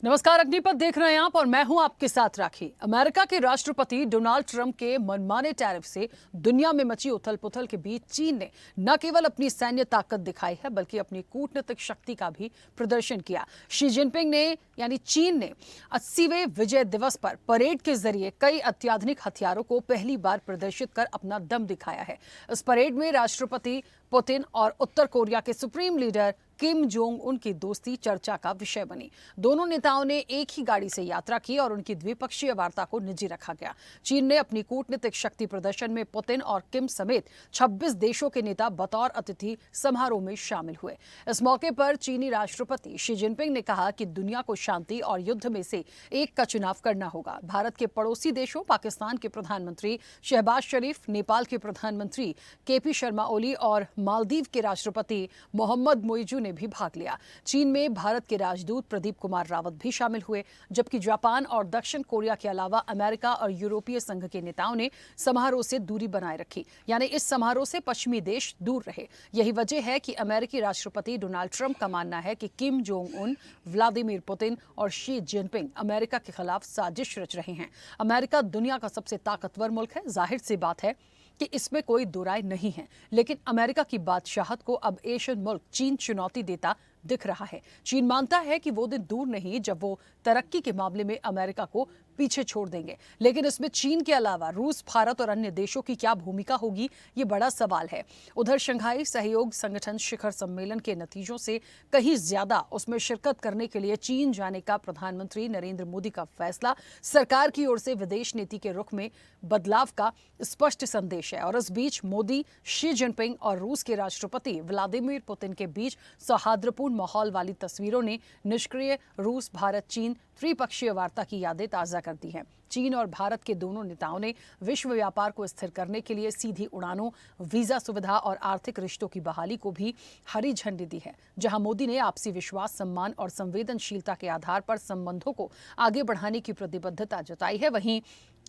नमस्कार, अग्निपथ देख रहे हैं आप और मैं हूं आपके साथ राखी। अमेरिका के राष्ट्रपति डोनाल्ड ट्रंप के मनमाने टैरिफ से दुनिया में मची उथल-पुथल के बीच चीन ने न केवल अपनी सैन्य ताकत दिखाई है बल्कि अपनी कूटनीतिक शक्ति का भी प्रदर्शन किया। शी जिनपिंग ने यानी चीन ने 80वें विजय दिवस पर परेड के जरिए कई अत्याधुनिक हथियारों को पहली बार प्रदर्शित कर अपना दम दिखाया है। इस परेड में राष्ट्रपति पुतिन और उत्तर कोरिया के supreme leader Kim Jong Un की दोस्ती चर्चा का विषय बनी। दोनों नेताओं ने एक ही गाड़ी से यात्रा की और उनकी द्विपक्षीय वार्ता को निजी रखा गया। चीन ने अपनी कूटनीतिक शक्ति प्रदर्शन में पुतिन और किम समेत 26 देशों के नेता बतौर अतिथि समारोह में शामिल हुए। इस मौके पर चीनी राष्ट्रपति शी जिनपिंग ने कहा कि दुनिया को शांति और युद्ध में से एक का चुनाव करना होगा। भारत के पड़ोसी देशों पाकिस्तान के प्रधानमंत्री शहबाज शरीफ, नेपाल के प्रधानमंत्री केपी शर्मा ओली और मालदीव के राष्ट्रपति मोहम्मद मोइजू ने भी भाग लिया। चीन में भारत के राजदूत प्रदीप कुमार रावत भी शामिल हुए, जबकि जापान और दक्षिण कोरिया के अलावा अमेरिका और यूरोपीय संघ के नेताओं ने समारोह से दूरी बनाए रखी, यानी इस समारोह से पश्चिमी देश दूर रहे। यही वजह है कि अमेरिकी राष्ट्रपति डोनाल्ड ट्रंप का मानना है कि Kim Jong Un, Vladimir Putin और शी जिनपिंग अमेरिका के खिलाफ साजिश रच रहे हैं। अमेरिका दुनिया का सबसे ताकतवर मुल्क है, जाहिर सी बात है कि इसमें कोई दो राय नहीं है, लेकिन अमेरिका की बादशाहत को अब एशियन मुल्क चीन चुनौती देता दिख रहा है। चीन मानता है कि वो दिन दूर नहीं जब वो तरक्की के मामले में अमेरिका को पीछे छोड़ देंगे, लेकिन इसमें चीन के अलावा रूस, भारत और अन्य देशों की क्या भूमिका होगी, ये बड़ा सवाल है। उधर शंघाई सहयोग संगठन शिखर सम्मेलन के नतीजों से कहीं ज्यादा उसमें शिरकत करने के लिए चीन जाने का प्रधानमंत्री नरेंद्र मोदी का फैसला सरकार की ओर से विदेश नीति के रुख में बदलाव का स्पष्ट संदेश है। और इस बीच मोदी, शी जिनपिंग और रूस के राष्ट्रपति व्लादिमीर पुतिन के बीच सौहार्दपूर्ण माहौल वाली तस्वीरों ने निष्क्रिय रूस भारत चीन त्रिपक्षीय वार्ता की यादें ताजा कर दी हैं। चीन और भारत के दोनों नेताओं ने विश्व व्यापार को स्थिर करने के लिए सीधी उड़ानों, वीजा सुविधा और आर्थिक रिश्तों की बहाली को भी हरी झंडी दी है। जहां मोदी ने आपसी विश्वास, सम्मान और संवेदनशीलता के आधार पर संबंधों को आगे बढ़ाने की प्रतिबद्धता जताई है, वहीं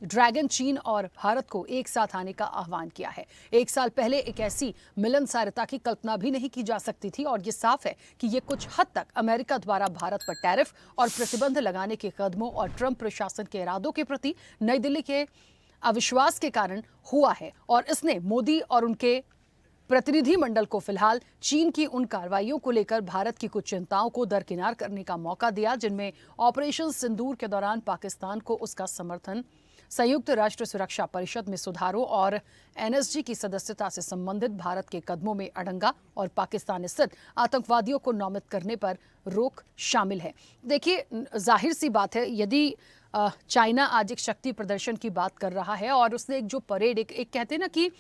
ड्रैगन चीन और भारत को एक साथ आने का आह्वान किया है। एक साल पहले एक ऐसी मिलनसारता की कल्पना भी नहीं की जा सकती थी और ये साफ है कि ये कुछ हद तक अमेरिका द्वारा भारत पर टैरिफ और प्रतिबंध लगाने के कदमों और ट्रंप प्रशासन के इरादों के प्रति नई दिल्ली के अविश्वास के कारण हुआ है। और इसने मोदी और उनके प्रतिनिधिमंडल को फिलहाल चीन की उन कार्रवाइयों को लेकर भारत की कुछ चिंताओं को दरकिनार करने का मौका दिया, जिनमें ऑपरेशन सिंदूर के दौरान पाकिस्तान को उसका समर्थन, संयुक्त राष्ट्र सुरक्षा परिषद में सुधारों और एनएसजी की सदस्यता से संबंधित भारत के कदमों में अड़ंगा और पाकिस्तान स्थित आतंकवादियों को नौमित करने पर रोक शामिल है। देखिए, जाहिर सी बात है, यदि चाइना आज एक शक्ति प्रदर्शन की बात कर रहा है और उसने एक जो परेड, एक कहते हैं ना कि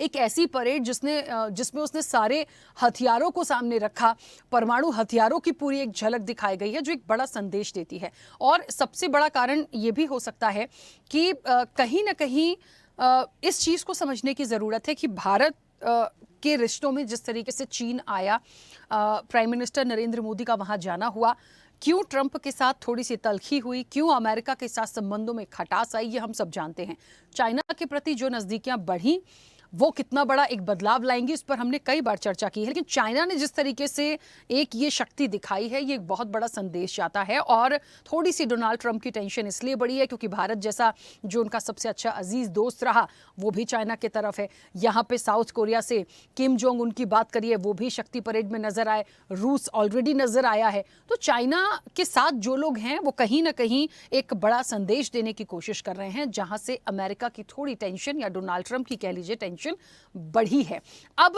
एक ऐसी परेड जिसमें उसने सारे हथियारों को सामने रखा, परमाणु हथियारों की पूरी एक झलक दिखाई गई है, जो एक बड़ा संदेश देती है। और सबसे बड़ा कारण ये भी हो सकता है कि कहीं ना कहीं इस चीज़ को समझने की ज़रूरत है कि भारत के रिश्तों में जिस तरीके से चीन आया, प्राइम मिनिस्टर नरेंद्र मोदी का वहाँ जाना हुआ, क्यों ट्रंप के साथ थोड़ी सी तल्खी हुई, क्यों अमेरिका के साथ संबंधों में खटास आई, ये हम सब जानते हैं। चाइना के प्रति जो नज़दीकियाँ बढ़ी, वो कितना बड़ा एक बदलाव लाएंगी, इस पर हमने कई बार चर्चा की है। लेकिन चाइना ने जिस तरीके से एक ये शक्ति दिखाई है, ये एक बहुत बड़ा संदेश जाता है। और थोड़ी सी डोनाल्ड ट्रंप की टेंशन इसलिए बढ़ी है क्योंकि भारत जैसा जो उनका सबसे अच्छा अजीज दोस्त रहा, वो भी चाइना की तरफ है। यहाँ पे साउथ कोरिया से किम जोंग उनकी बात करिए, वो भी शक्ति परेड में नजर आए, रूस ऑलरेडी नजर आया है। तो चाइना के साथ जो लोग हैं वो कहीं ना कहीं एक बड़ा संदेश देने की कोशिश कर रहे हैं, जहां से अमेरिका की थोड़ी टेंशन या डोनाल्ड ट्रंप की कह लीजिए टेंशन बढ़ी है। अब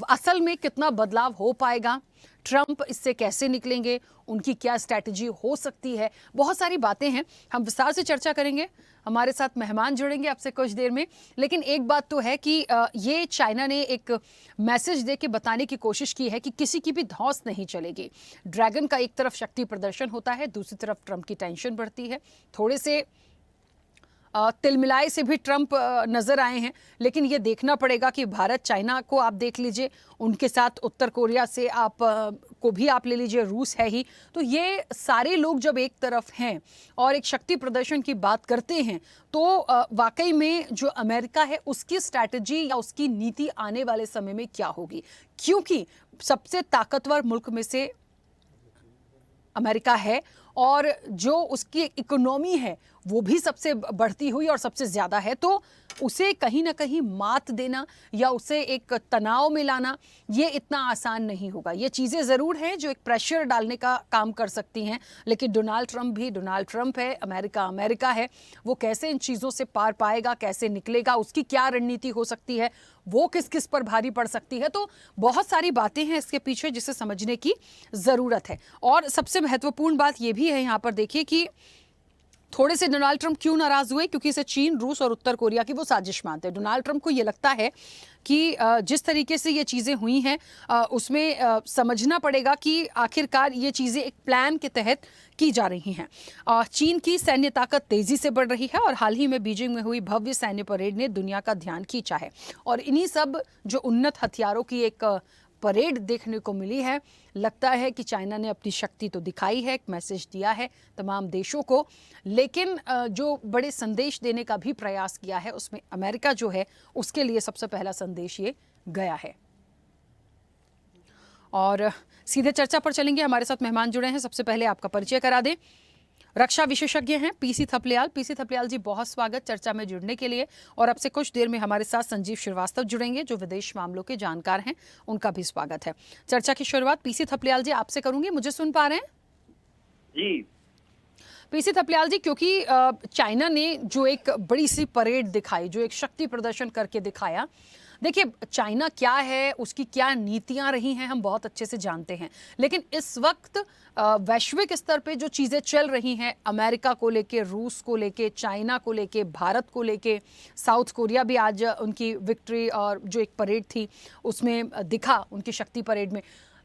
असल में कितना बदलाव हो पाएगा, ट्रंप इससे कैसे निकलेंगे, उनकी क्या स्ट्रैटेजी हो सकती है, बहुत सारी बातें हैं, हम विस्तार से चर्चा करेंगे। हमारे साथ मेहमान जुड़ेंगे आपसे कुछ देर में। लेकिन एक बात तो है कि ये चाइना ने एक मैसेज दे के बताने की कोशिश की है कि किसी की भी धौंस नहीं चलेगी। ड्रैगन का एक तरफ शक्ति प्रदर्शन होता है, दूसरी तरफ ट्रंप की टेंशन बढ़ती है। थोड़े से तिलमिलाए से भी ट्रंप नजर आए हैं, लेकिन ये देखना पड़ेगा कि भारत, चाइना को आप देख लीजिए, उनके साथ उत्तर कोरिया से आप को भी आप ले लीजिए, रूस है ही। तो ये सारे लोग जब एक तरफ हैं और एक शक्ति प्रदर्शन की बात करते हैं, तो वाकई में जो अमेरिका है उसकी स्ट्रैटेजी या उसकी नीति आने वाले समय में क्या होगी, क्योंकि सबसे ताकतवर मुल्क में से अमेरिका है और जो उसकी इकोनॉमी है वो भी सबसे बढ़ती हुई और सबसे ज़्यादा है, तो उसे कहीं ना कहीं मात देना या उसे एक तनाव में लाना ये इतना आसान नहीं होगा। ये चीज़ें ज़रूर हैं जो एक प्रेशर डालने का काम कर सकती हैं, लेकिन डोनाल्ड ट्रंप भी डोनाल्ड ट्रंप है, अमेरिका अमेरिका है। वो कैसे इन चीज़ों से पार पाएगा, कैसे निकलेगा, उसकी क्या रणनीति हो सकती है, वो किस किस पर भारी पड़ सकती है, तो बहुत सारी बातें हैं इसके पीछे जिसे समझने की ज़रूरत है। और सबसे महत्वपूर्ण बात यह भी है यहाँ पर देखिए कि थोड़े से डोनाल्ड ट्रंप क्यों नाराज हुए, क्योंकि इसे चीन, रूस और उत्तर कोरिया की वो साजिश मानते हैं। डोनाल्ड ट्रंप को ये लगता है कि जिस तरीके से ये चीज़ें हुई हैं उसमें समझना पड़ेगा कि आखिरकार ये चीज़ें एक प्लान के तहत की जा रही हैं। चीन की सैन्य ताकत तेज़ी से बढ़ रही है और हाल ही में बीजिंग में हुई भव्य सैन्य परेड ने दुनिया का ध्यान खींचा है। और इन्हीं सब जो उन्नत हथियारों की एक परेड देखने को मिली है, लगता है कि चाइना ने अपनी शक्ति तो दिखाई है, एक मैसेज दिया है तमाम देशों को, लेकिन जो बड़े संदेश देने का भी प्रयास किया है उसमें अमेरिका जो है उसके लिए सबसे पहला संदेश ये गया है। और सीधे चर्चा पर चलेंगे, हमारे साथ मेहमान जुड़े हैं। सबसे पहले आपका परिचय करा दें। रक्षा विशेषज्ञ हैं पीसी थपलियाल। पीसी थपलियाल जी, बहुत स्वागत चर्चा में जुड़ने के लिए। और अब से कुछ देर में हमारे साथ संजीव श्रीवास्तव जुड़ेंगे जो विदेश मामलों के जानकार हैं, उनका भी स्वागत है। चर्चा की शुरुआत पीसी थपलियाल जी आपसे करूंगी, मुझे सुन पा रहे हैं? जी पीसी थपलियाल जी, क्योंकि चाइना ने जो एक बड़ी सी परेड दिखाई, जो एक शक्ति प्रदर्शन करके दिखाया, देखिए चाइना क्या है, उसकी क्या नीतियां रही हैं, हम बहुत अच्छे से जानते हैं। लेकिन इस वक्त वैश्विक स्तर पे जो चीज़ें चल रही हैं, अमेरिका को लेके, रूस को लेके, चाइना को लेके, भारत को लेके, साउथ कोरिया भी आज उनकी विक्ट्री और जो एक परेड थी उसमें दिखा, उनकी शक्ति परेड में,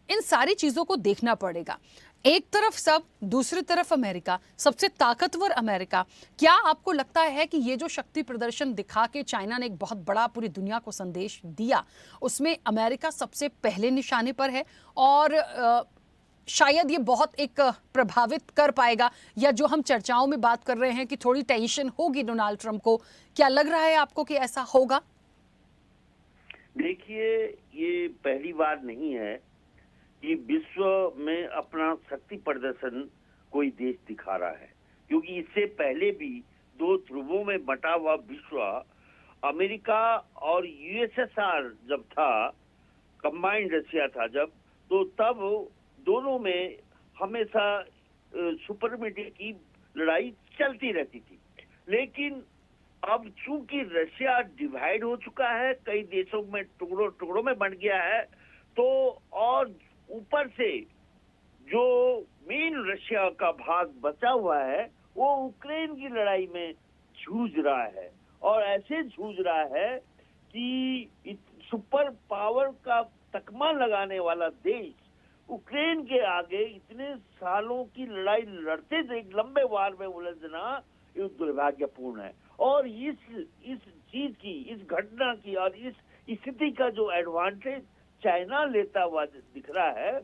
इन सारी चीज़ों को देखना पड़ेगा। एक तरफ सब, दूसरी तरफ अमेरिका, सबसे ताकतवर अमेरिका। क्या आपको लगता है कि ये जो शक्ति प्रदर्शन दिखा के चाइना ने एक बहुत बड़ा पूरी दुनिया को संदेश दिया, उसमें अमेरिका सबसे पहले निशाने पर है और शायद ये बहुत एक प्रभावित कर पाएगा, या जो हम चर्चाओं में बात कर रहे हैं कि थोड़ी टेंशन होगी डोनाल्ड ट्रंप को, क्या लग रहा है आपको कि ऐसा होगा? देखिए, ये पहली बार नहीं है कि विश्व में अपना शक्ति प्रदर्शन कोई देश दिखा रहा है, क्योंकि इससे पहले भी दो ध्रुवों में बटा हुआ विश्व, अमेरिका और यूएसएसआर जब था, कंबाइंड रशिया था जब, तो तब दोनों में हमेशा सुपरमिटी की लड़ाई चलती रहती थी। लेकिन अब चूंकि रशिया डिवाइड हो चुका है, कई देशों में टुकड़ों टुकड़ों में बंट गया है, तो और ऊपर से जो मेन रशिया का भाग बचा हुआ है वो यूक्रेन की लड़ाई में जूझ रहा है, और ऐसे जूझ रहा है कि सुपर पावर का तकमा लगाने वाला देश यूक्रेन के आगे इतने सालों की लड़ाई लड़ते देख लंबे वार में उलझना ये दुर्भाग्यपूर्ण है। और इस चीज की, इस घटना की और इस स्थिति का जो एडवांटेज चाइना लेता हुआ दिख रहा है,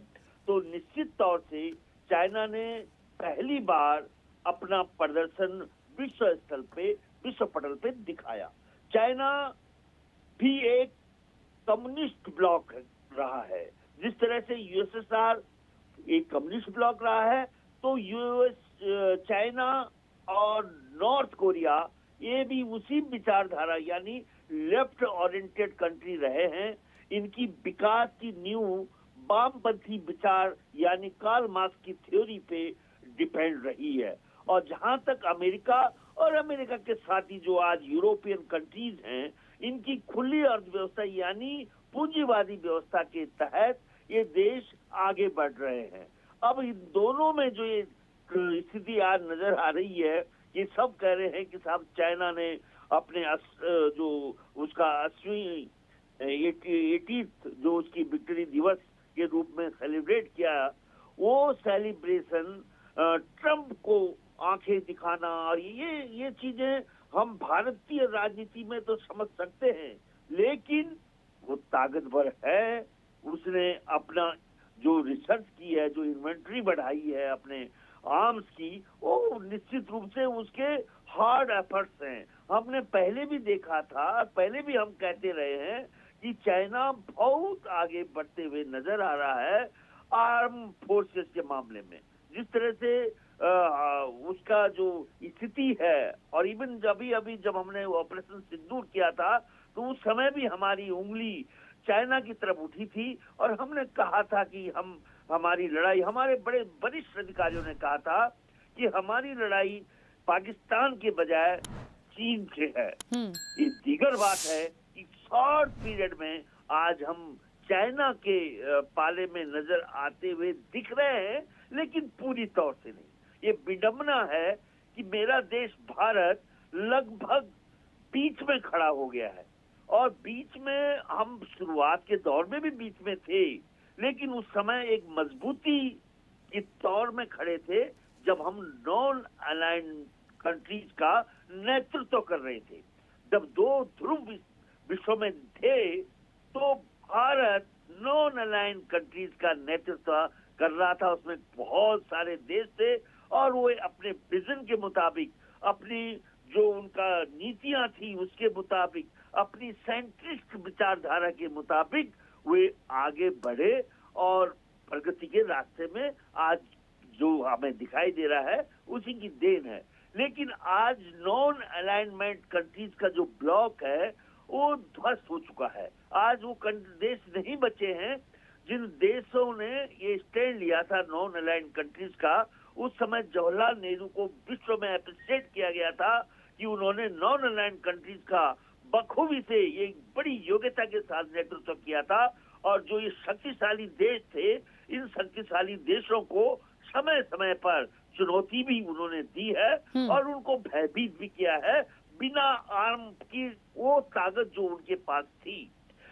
तो निश्चित तौर से चाइना ने पहली बार अपना प्रदर्शन विश्व स्थल पे, विश्व पटल पे दिखाया। चाइना भी एक कम्युनिस्ट ब्लॉक रहा है, जिस तरह से यूएसएसआर एक कम्युनिस्ट ब्लॉक रहा है, तो चाइना और नॉर्थ कोरिया ये भी उसी विचारधारा यानी लेफ्ट ओरिएंटेड कंट्री रहे हैं। इनकी विकास की नींव वामपंथी विचार यानी कार्ल मार्क्स की थ्योरी पे डिपेंड रही है। और जहां तक अमेरिका और अमेरिका के साथी जो आज यूरोपियन कंट्रीज हैं, इनकी खुली अर्थव्यवस्था यानी पूंजीवादी व्यवस्था के तहत ये देश आगे बढ़ रहे हैं। अब इन दोनों में जो ये स्थिति आज नजर आ रही है, ये सब कह रहे हैं कि साहब चाइना ने अपने जो उसका 80th जो उसकी विक्ट्री दिवस के रूप में सेलिब्रेट किया, वो सेलिब्रेशन ट्रंप को आंखें दिखाना, और ये चीजें हम भारतीय राजनीति में तो समझ सकते हैं, लेकिन वो ताकतवर है, उसने अपना जो रिसर्च की है, जो इन्वेंट्री बढ़ाई है अपने आर्म्स की, वो निश्चित रूप से उसके हार्ड एफर्ट्स हैं। हमने पहले भी देखा था, पहले भी हम कहते रहे हैं कि चाइना बहुत आगे बढ़ते हुए नजर आ रहा है आर्म फोर्सेस के मामले में। जिस तरह से उसका जो स्थिति है, और इवन अभी जब हमने ऑपरेशन सिंदूर किया था तो उस समय भी हमारी उंगली चाइना की तरफ उठी थी और हमने कहा था कि हमारी लड़ाई, हमारे बड़े वरिष्ठ अधिकारियों ने कहा था कि हमारी लड़ाई पाकिस्तान के बजाय चीन से है। ये दीगर बात है कि शॉर्ट पीरियड में आज हम चाइना के पाले में नजर आते हुए दिख रहे हैं, लेकिन पूरी तौर से नहीं। ये विडंबना है कि मेरा देश भारत लगभग बीच में खड़ा हो गया है, और बीच में हम शुरुआत के दौर में भी बीच में थे, लेकिन उस समय एक मजबूती के तौर में खड़े थे जब हम नॉन अलाइंड कंट्रीज का नेतृत्व कर रहे थे। जब दो ध्रुव विश्व में थे तो भारत नॉन अलाइंड कंट्रीज का नेतृत्व कर रहा था। उसमें बहुत सारे देश थे और वो अपने विजन के मुताबिक, अपनी जो उनका नीतियां थी उसके मुताबिक, अपनी साइंटिस्ट विचारधारा के मुताबिक वे आगे बढ़े और प्रगति के रास्ते में आज जो हमें दिखाई दे रहा है उसी की देन है। लेकिन आज नॉन अलाइनमेंट कंट्रीज का जो ब्लॉक है वो ध्वस्त हो चुका है। आज वो देश नहीं बचे हैं जिन देशों ने ये स्टैंड लिया था नॉन अलाइंड कंट्रीज का। उस समय जवाहरलाल नेहरू को विश्व में अप्रिशिएट किया गया था कि उन्होंने नॉन अलाइंड कंट्रीज का बखूबी से ये बड़ी योग्यता के साथ नेतृत्व किया था, और जो ये शक्तिशाली देश थे, इन शक्तिशाली देशों को समय समय पर चुनौती भी उन्होंने दी है और उनको भयभीत भी किया है, बिना आर्म की वो ताकत जो उनके पास थी।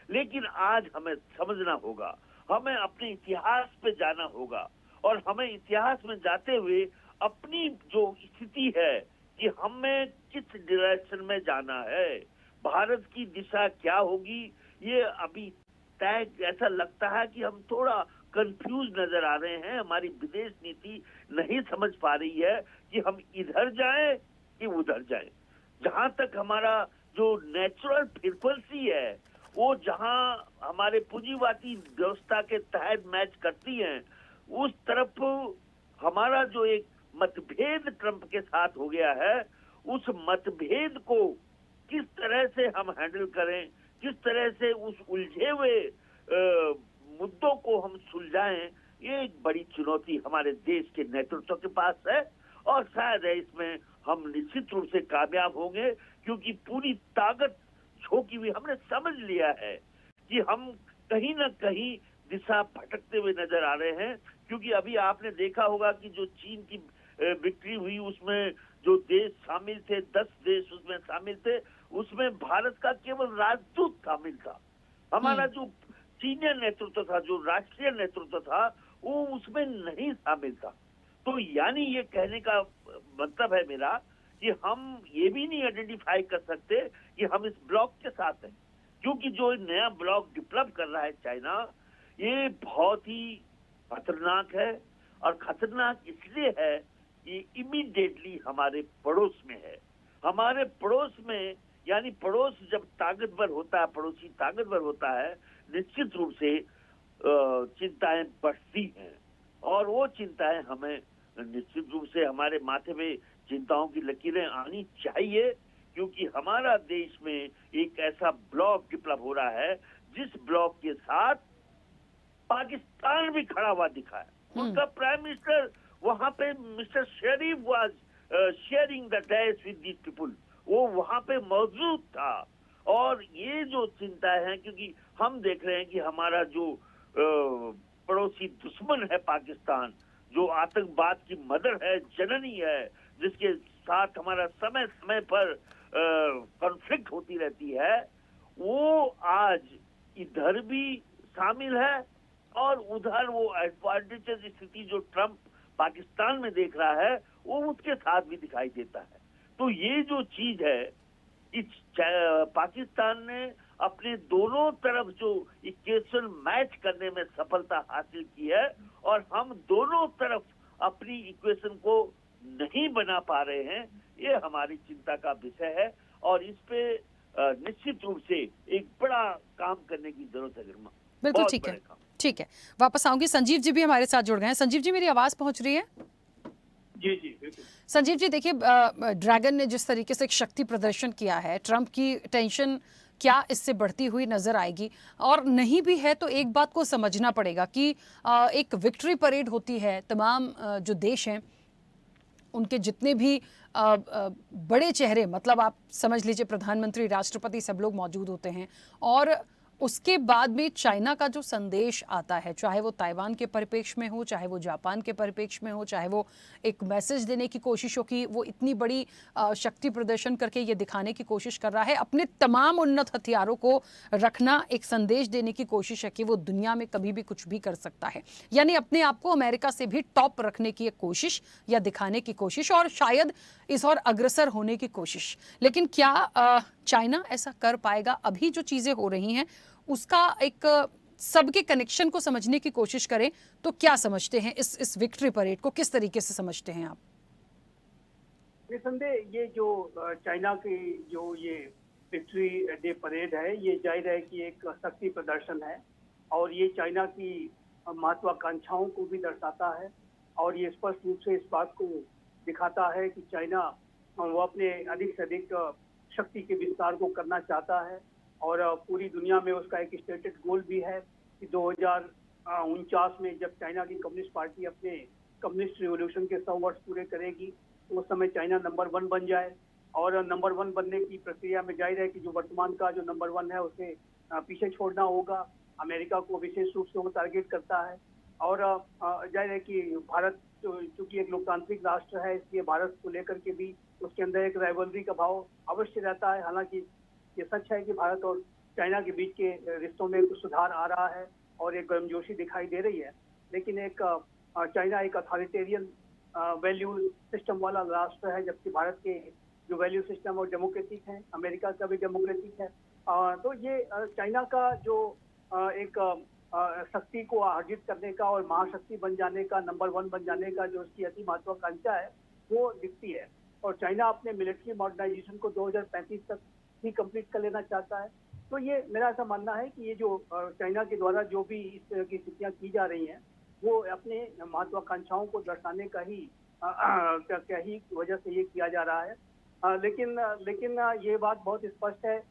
लेकिन आज हमें समझना होगा, हमें अपने इतिहास पे जाना होगा, और हमें इतिहास में जाते हुए अपनी जो स्थिति है कि हमें किस डायरेक्शन में जाना है, भारत की दिशा क्या होगी, ये अभी तय। ऐसा लगता है कि हम थोड़ा कंफ्यूज नजर आ रहे हैं। हमारी विदेश नीति नहीं समझ पा रही है कि हम इधर जाएं कि उधर जाएं। जहां तक हमारा जो नेचुरल फ्रीक्वेंसी है, वो जहां हमारे पूंजीवादी व्यवस्था के तहत मैच करती हैं, उस तरफ हमारा जो एक मतभेद ट्रंप के साथ हो गया है, उस मतभेद को किस तरह से हम हैंडल करें, किस तरह से उस उलझे हुए मुद्दों को हम सुलझाएं, ये एक बड़ी चुनौती हमारे देश के नेतृत्व के पास है। और शायद है इसमें हम निश्चित रूप से कामयाब होंगे, क्योंकि पूरी ताकत झोंकी हुई हमने समझ लिया है कि हम कहीं ना कहीं दिशा भटकते हुए नजर आ रहे हैं। क्योंकि अभी आपने देखा होगा कि जो चीन की विक्ट्री हुई, उसमें जो देश शामिल थे, 10 देश उसमें शामिल थे, उसमें भारत का केवल राजदूत शामिल था। हमारा जो सीनियर नेतृत्व था, जो राष्ट्रीय नेतृत्व था, वो उसमें नहीं शामिल था। तो यानी ये कहने का मतलब है मेरा कि हम ये भी नहीं आइडेंटिफाई कर सकते कि हम इस ब्लॉक के साथ हैं, क्योंकि जो नया ब्लॉक डेवलप कर रहा है चाइना, ये बहुत ही खतरनाक है। और खतरनाक इसलिए है कि इमीडिएटली हमारे पड़ोस में है। हमारे पड़ोस में, यानी पड़ोस जब ताकतवर होता है, पड़ोसी ताकतवर होता है, निश्चित रूप से चिंताएं बढ़ती हैं, और वो चिंताएं हमें निश्चित रूप से हमारे माथे में चिंताओं की लकीरें आनी चाहिए, क्योंकि हमारा देश में एक ऐसा ब्लॉक डेवलप हो रहा है जिस ब्लॉक के साथ पाकिस्तान भी खड़ा हुआ दिखा है। उनका प्राइम मिनिस्टर वहां पे, mister Sharif was sharing the dash with these people, वो वहां पे मौजूद था। और ये जो चिंता है, क्योंकि हम देख रहे हैं कि हमारा जो पड़ोसी दुश्मन है पाकिस्तान, जो आतंकवाद की मदर है, जननी है, जिसके साथ हमारा समय समय पर कॉन्फ्लिक्ट होती रहती है, वो आज इधर भी शामिल है और उधर वो एडवांटेजेस स्थिति जो ट्रंप पाकिस्तान में देख रहा है, वो उसके साथ भी दिखाई देता है। तो ये जो चीज है, इस पाकिस्तान ने अपने दोनों तरफ जो इक्वेशन मैच करने में सफलता हासिल की है, और हम दोनों तरफ अपनी इक्वेशन को नहीं बना पा रहे हैं। ये हमारी चिंता का विषय है, और इस पे निश्चित रूप से एक बड़ा काम करने की जरूरत है। बिल्कुल ठीक है। ठीक है, वापस आऊंगी। संजीव जी भी हमारे साथ जुड़ गए हैं। संजीव जी, मेरी आवाज पहुंच रही है? जी जी बिल्कुल। संजीव जी, देखिए, ड्रैगन ने जिस तरीके से एक शक्ति प्रदर्शन किया है, ट्रंप की टेंशन क्या इससे बढ़ती हुई नजर आएगी? और नहीं भी है तो एक बात को समझना पड़ेगा कि एक विक्ट्री परेड होती है, तमाम जो देश हैं उनके जितने भी बड़े चेहरे, मतलब आप समझ लीजिए प्रधानमंत्री, राष्ट्रपति, सब लोग मौजूद होते हैं, और उसके बाद में चाइना का जो संदेश आता है, चाहे वो ताइवान के परिप्रेक्ष्य में हो, चाहे वो जापान के परिप्रेक्ष्य में हो, चाहे वो एक मैसेज देने की कोशिश हो कि वो इतनी बड़ी शक्ति प्रदर्शन करके ये दिखाने की कोशिश कर रहा है, अपने तमाम उन्नत हथियारों को रखना, एक संदेश देने की कोशिश है कि वो दुनिया में कभी भी कुछ भी कर सकता है, यानी अपने आप को अमेरिका से भी टॉप रखने की एक कोशिश या दिखाने की कोशिश, और शायद इस और अग्रसर होने की कोशिश। लेकिन क्या चाइना ऐसा कर पाएगा? अभी जो चीजें हो रही हैं उसका एक सबके कनेक्शन को समझने की कोशिश करें तो क्या समझते हैं इस विक्ट्री परेड को? किस तरीके से समझते हैं आप? निसंदेह ये जो चाइना की जो ये विक्ट्री डे परेड है, ये जाहिर है कि एक शक्ति प्रदर्शन है, और ये चाइना की महत्वाकांक्षाओं को भी दर्शाता है, और ये स्पष्ट रूप से इस बात को दिखाता है कि चाइना वो अपने अधिक से अधिक शक्ति के विस्तार को करना चाहता है, और पूरी दुनिया में उसका एक स्टेटेड गोल भी है कि 2049 में जब चाइना की कम्युनिस्ट पार्टी अपने कम्युनिस्ट रिवॉल्यूशन के 100 वर्ष पूरे करेगी तो उस समय चाइना नंबर 1 बन जाए, और नंबर 1 बनने की प्रक्रिया में जाहिर है कि जो वर्तमान का जो नंबर 1 है उसे पीछे छोड़ना होगा। अमेरिका को विशेष रूप से वो टारगेट करता है, और जाहिर है कि भारत चूंकि एक लोकतांत्रिक राष्ट्र है, इसलिए भारत को लेकर के भी उसके अंदर एक राइवलरी का भाव अवश्य रहता है। हालांकि ये सच है कि भारत और चाइना के बीच के रिश्तों में कुछ सुधार आ रहा है और एक गर्मजोशी दिखाई दे रही है, लेकिन एक चाइना एक अथॉरिटेरियन वैल्यू सिस्टम वाला राष्ट्र है, जबकि भारत के जो वैल्यू सिस्टम और डेमोक्रेटिक है, अमेरिका का भी डेमोक्रेटिक है। तो ये चाइना का जो एक शक्ति को अर्जित करने का और महाशक्ति बन जाने का, नंबर 1 बन जाने का जो उसकी अति महत्वाकांक्षा है वो दिखती है, और चाइना अपने मिलिट्री मॉडर्नाइजेशन को 2035 तक ही कंप्लीट कर लेना चाहता है। तो ये मेरा ऐसा मानना है कि ये जो चाइना के द्वारा जो भी इस तरह की स्थितियां की जा रही हैं वो अपने महत्वाकांक्षाओं को दर्शाने का ही क्या ही वजह से ये किया जा रहा है। लेकिन ये बात बहुत स्पष्ट है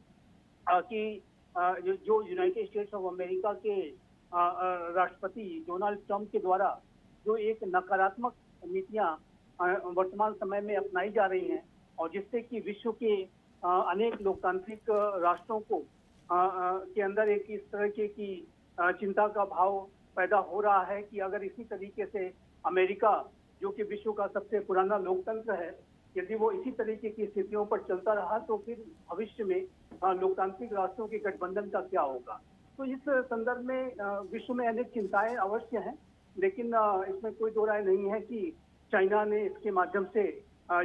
कि जो यूनाइटेड स्टेट्स ऑफ अमेरिका के राष्ट्रपति डोनाल्ड ट्रंप के द्वारा जो एक नकारात्मक नीतियां वर्तमान समय में अपनाई जा रही हैं, और जिससे कि विश्व के अनेक लोकतांत्रिक राष्ट्रों को के अंदर एक इस तरह की चिंता का भाव पैदा हो रहा है कि अगर इसी तरीके से अमेरिका, जो कि विश्व का सबसे पुराना लोकतंत्र है, यदि वो इसी तरीके की स्थितियों पर चलता रहा तो फिर भविष्य में लोकतांत्रिक राष्ट्रों के गठबंधन का क्या होगा। तो इस संदर्भ में विश्व में अनेक चिंताएं अवश्य हैं, लेकिन इसमें कोई दो राय नहीं है कि चाइना ने इसके माध्यम से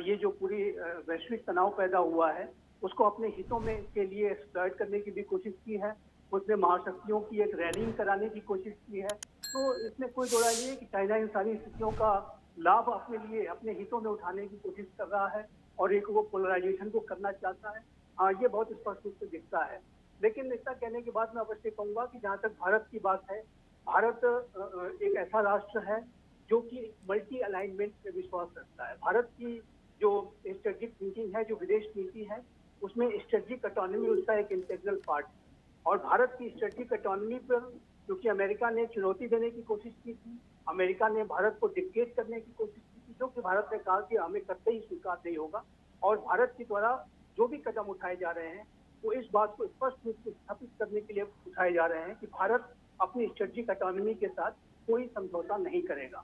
ये जो पूरी वैश्विक तनाव पैदा हुआ है उसको अपने हितों में के लिए एक्सप्लॉइट करने की भी कोशिश की है। उसने महाशक्तियों की एक रैलिंग कराने की कोशिश की है। तो इसमें कोई दो राय नहीं है कि चाइना इन सारी स्थितियों का लाभ अपने लिए, अपने हितों में उठाने की कोशिश कर रहा है, और एक वो पोलराइजेशन को करना चाहता है। ये बहुत स्पष्ट रूप से दिखता है। लेकिन इतना कहने के बाद मैं अवश्य कहूंगा कि जहाँ तक भारत की बात है, भारत एक ऐसा राष्ट्र है जो कि मल्टी अलाइनमेंट में विश्वास रखता है। भारत की जो स्ट्रेटेजिक थिंकिंग है, जो विदेश नीति है, उसमें स्ट्रेटेजिक ऑटोनॉमी उसका एक इंटीग्रल पार्ट है। और भारत की स्ट्रेटेजिक ऑटोनॉमी पर क्योंकि अमेरिका ने चुनौती देने की कोशिश की थी, अमेरिका ने भारत को डिक्टेट करने की कोशिश की थी, जो कि भारत ने कहा कि हमें करते ही स्वीकार नहीं होगा। और भारत के द्वारा जो भी कदम उठाए जा रहे हैं वो इस बात को स्पष्ट रूप से स्थापित करने के लिए उठाए जा रहे हैं कि भारत अपनी स्ट्रेटेजिक ऑटोनॉमी के साथ कोई समझौता नहीं करेगा।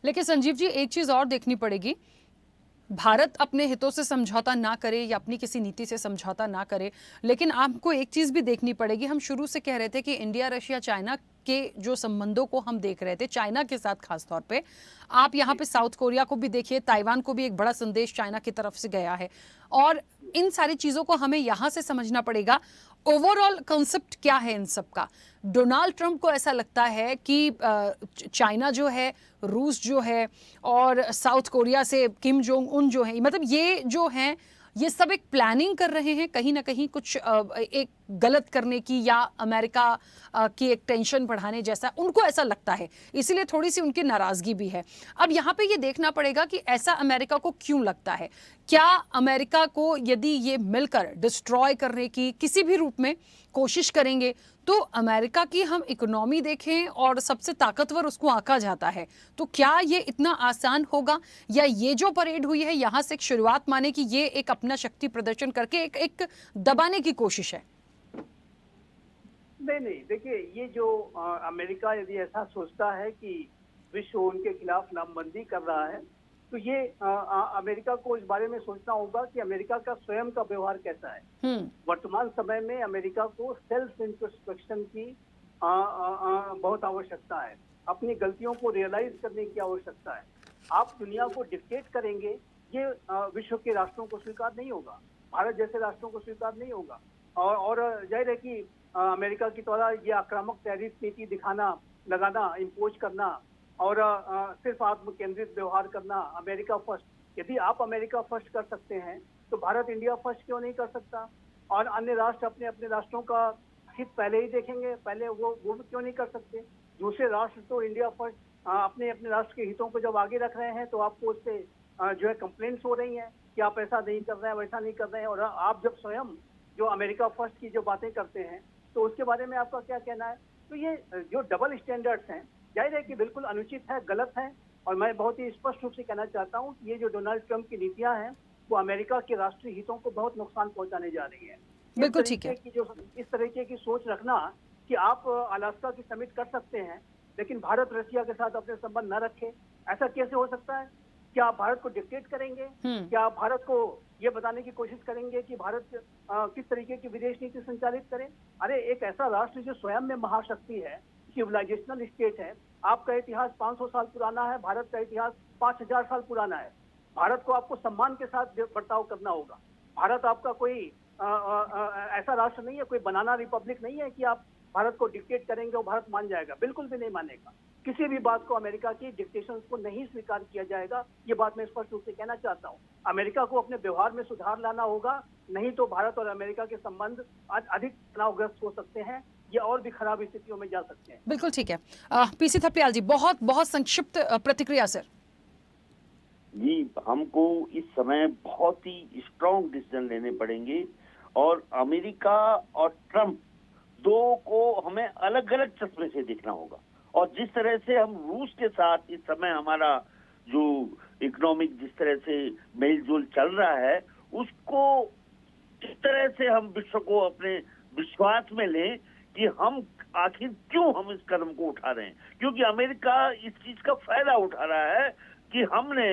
लेकिन संजीव जी, एक चीज और देखनी पड़ेगी, भारत अपने हितों से समझौता ना करे या अपनी किसी नीति से समझौता ना करे, लेकिन आपको एक चीज भी देखनी पड़ेगी। हम शुरू से कह रहे थे कि इंडिया, रशिया, चाइना के जो संबंधों को हम देख रहे थे, चाइना के साथ खास तौर पे, आप यहाँ पे साउथ कोरिया को भी देखिए, ताइवान को भी एक बड़ा संदेश चाइना की तरफ से गया है, और इन सारी चीजों को हमें यहाँ से समझना पड़ेगा। ओवरऑल कॉन्सेप्ट क्या है इन सब का? डोनाल्ड ट्रंप को ऐसा लगता है कि चाइना जो है, रूस जो है, और साउथ कोरिया से किम जोंग उन जो है, मतलब ये जो हैं, ये सब एक प्लानिंग कर रहे हैं कहीं ना कहीं कुछ एक गलत करने की, या अमेरिका की एक टेंशन बढ़ाने जैसा उनको ऐसा लगता है, इसीलिए थोड़ी सी उनकी नाराजगी भी है। अब यहाँ पे ये देखना पड़ेगा कि ऐसा अमेरिका को क्यों लगता है। क्या अमेरिका को यदि ये मिलकर डिस्ट्रॉय करने की किसी भी रूप में कोशिश करेंगे तो अमेरिका की हम इकोनॉमी देखें और सबसे ताकतवर उसको आंका जाता है, तो क्या ये इतना आसान होगा, या ये जो परेड हुई है यहाँ से एक शुरुआत माने कि ये एक अपना शक्ति प्रदर्शन करके एक दबाने की कोशिश है? नहीं, देखिए, ये जो अमेरिका यदि ऐसा सोचता है कि विश्व उनके खिलाफ लामबंदी कर रहा है, तो ये अमेरिका को इस बारे में सोचना होगा कि अमेरिका का स्वयं का व्यवहार कैसा है। वर्तमान समय में अमेरिका को सेल्फ इंट्रोस्पेक्शन की बहुत आवश्यकता है, अपनी गलतियों को रियलाइज करने की आवश्यकता है। आप दुनिया को डिक्टेट करेंगे, ये विश्व के राष्ट्रों को स्वीकार नहीं होगा, भारत जैसे राष्ट्रों को स्वीकार नहीं होगा। और जाहिर है कि अमेरिका की द्वारा ये आक्रामक टैरिफ नीति दिखाना, लगाना, इम्पोज करना और सिर्फ आत्म केंद्रित व्यवहार करना, अमेरिका फर्स्ट, यदि आप अमेरिका फर्स्ट कर सकते हैं तो भारत इंडिया फर्स्ट क्यों नहीं कर सकता? और अन्य राष्ट्र अपने अपने राष्ट्रों का हित पहले ही देखेंगे, पहले वो क्यों नहीं कर सकते? दूसरे राष्ट्र तो इंडिया फर्स्ट अपने अपने राष्ट्र के हितों को जब आगे रख रहे हैं तो आपको उससे जो है कंप्लेंट्स हो रही हैं कि आप ऐसा नहीं कर रहे हैं, वैसा नहीं कर रहे हैं। और आप जब स्वयं जो अमेरिका फर्स्ट की जो बातें करते हैं तो उसके बारे में आपका क्या कहना है? तो ये जो डबल स्टैंडर्ड्स हैं, जाहिर है कि बिल्कुल अनुचित है, गलत है। और मैं बहुत ही स्पष्ट रूप से कहना चाहता हूँ कि ये जो डोनाल्ड ट्रंप की नीतियां हैं वो अमेरिका के राष्ट्रीय हितों को बहुत नुकसान पहुंचाने जा रही है। बिल्कुल ठीक है। इस तरीके की सोच रखना कि आप अलास्का की समिट कर सकते हैं लेकिन भारत रशिया के साथ अपने संबंध न रखे, ऐसा कैसे हो सकता है? क्या आप भारत को डिक्टेट करेंगे? क्या आप भारत को ये बताने की कोशिश करेंगे कि भारत किस तरीके की विदेश नीति संचालित करे? अरे, एक ऐसा राष्ट्र जो स्वयं में महाशक्ति है, सिविलाइजेशनल स्टेट है, आपका इतिहास 500 साल पुराना है, भारत का इतिहास 5000 साल पुराना है। भारत को आपको सम्मान के साथ बर्ताव करना होगा। भारत आपका कोई ऐसा राष्ट्र नहीं है, कोई बनाना रिपब्लिक नहीं है कि आप भारत को डिक्टेट करेंगे और भारत मान जाएगा। बिल्कुल भी नहीं मानेगा। किसी भी बात को अमेरिका की डिक्टेशंस को नहीं स्वीकार किया जाएगा, ये बात मैं स्पष्ट रूप से कहना चाहता हूँ। अमेरिका को अपने व्यवहार में सुधार लाना होगा, नहीं तो भारत और अमेरिका के संबंध अधिक तनावग्रस्त हो सकते हैं, ये और भी खराब स्थितियों में जा सकते हैं। बिल्कुल ठीक है। पीसी थपलियाल जी, बहुत बहुत संक्षिप्त प्रतिक्रिया सर। जी, हमको इस समय बहुत ही स्ट्रॉन्ग डिसीजन लेने पड़ेंगे और अमेरिका और ट्रंप दो को हमें अलग अलग चश्मे से देखना होगा। और जिस तरह से हम रूस के साथ इस समय हमारा जो इकोनॉमिक जिस तरह से मेलजोल चल रहा है, उसको किस तरह से हम विश्व को अपने विश्वास में लें कि हम आखिर क्यों हम इस कदम को उठा रहे हैं। क्योंकि अमेरिका इस चीज का फायदा उठा रहा है कि हमने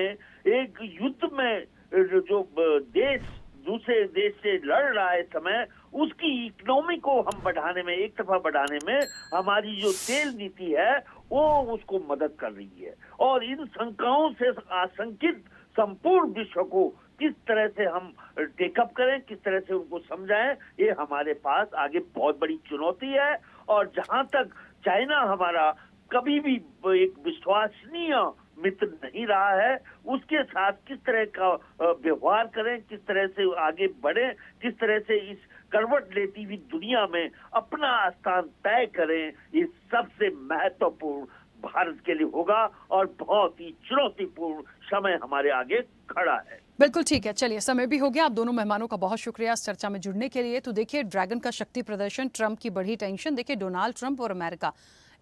एक युद्ध में जो देश दूसरे देश से लड़ रहा है समय, उसकी इकोनॉमी को हम बढ़ाने में, एक तरफा बढ़ाने में हमारी जो तेल नीति है वो उसको मदद कर रही है। और इन शंकाओं से आशंकित संपूर्ण विश्व को किस तरह से हम टेकअप करें, किस तरह से उनको समझाएं, ये हमारे पास आगे बहुत बड़ी चुनौती है। और जहां तक चाइना हमारा कभी भी एक विश्वसनीय मित्र नहीं रहा है, उसके साथ किस तरह का व्यवहार करें, किस तरह से आगे बढ़े, किस तरह से इस करवट लेती हुई दुनिया में अपना स्थान तय करें, ये सबसे महत्वपूर्ण भारत के लिए होगा और बहुत ही चुनौतीपूर्ण समय हमारे आगे खड़ा है। बिल्कुल ठीक है। चलिए, समय भी हो गया। आप दोनों मेहमानों का बहुत शुक्रिया इस चर्चा में जुड़ने के लिए। तो देखिए, ड्रैगन का शक्ति प्रदर्शन, ट्रंप की बढ़ी टेंशन, देखिए डोनाल्ड ट्रंप और अमेरिका,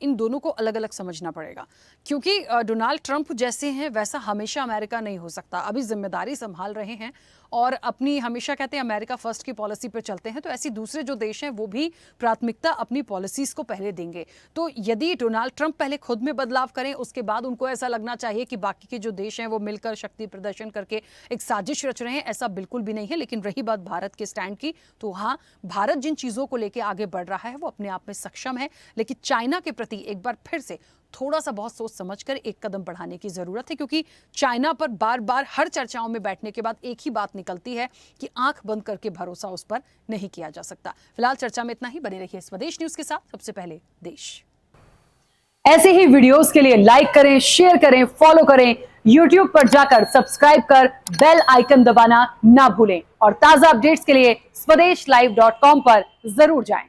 इन दोनों को अलग अलग समझना पड़ेगा, क्योंकि डोनाल्ड ट्रंप जैसे हैं वैसा हमेशा अमेरिका नहीं हो सकता। अभी जिम्मेदारी संभाल रहे हैं और अपनी, हमेशा कहते हैं अमेरिका फर्स्ट की पॉलिसी पर चलते हैं, तो ऐसी दूसरे जो देश हैं वो भी प्राथमिकता अपनी पॉलिसीज को पहले देंगे। तो यदि डोनाल्ड ट्रंप पहले खुद में बदलाव करें, उसके बाद उनको ऐसा लगना चाहिए कि बाकी के जो देश हैं वो मिलकर शक्ति प्रदर्शन करके एक साजिश रच रहे हैं, ऐसा बिल्कुल भी नहीं है। लेकिन रही बात भारत के स्टैंड की, तो हाँ, भारत जिन चीजों को लेकर आगे बढ़ रहा है वो अपने आप में सक्षम है, लेकिन चाइना के प्रति एक बार फिर से थोड़ा सा बहुत सोच समझकर एक कदम बढ़ाने की जरूरत है, क्योंकि चाइना पर बार बार हर चर्चाओं में बैठने के बाद एक ही बात निकलती है कि आंख बंद करके भरोसा उस पर नहीं किया जा सकता। फिलहाल चर्चा में इतना ही। बने रहिए स्वदेश न्यूज के साथ। सबसे पहले देश। ऐसे ही वीडियोस के लिए लाइक करें, शेयर करें, फॉलो करें YouTube पर जाकर सब्सक्राइब कर बेल आइकन दबाना ना भूलें और ताजा अपडेट्स के लिए स्वदेशलाइव.com पर जरूर जाएं।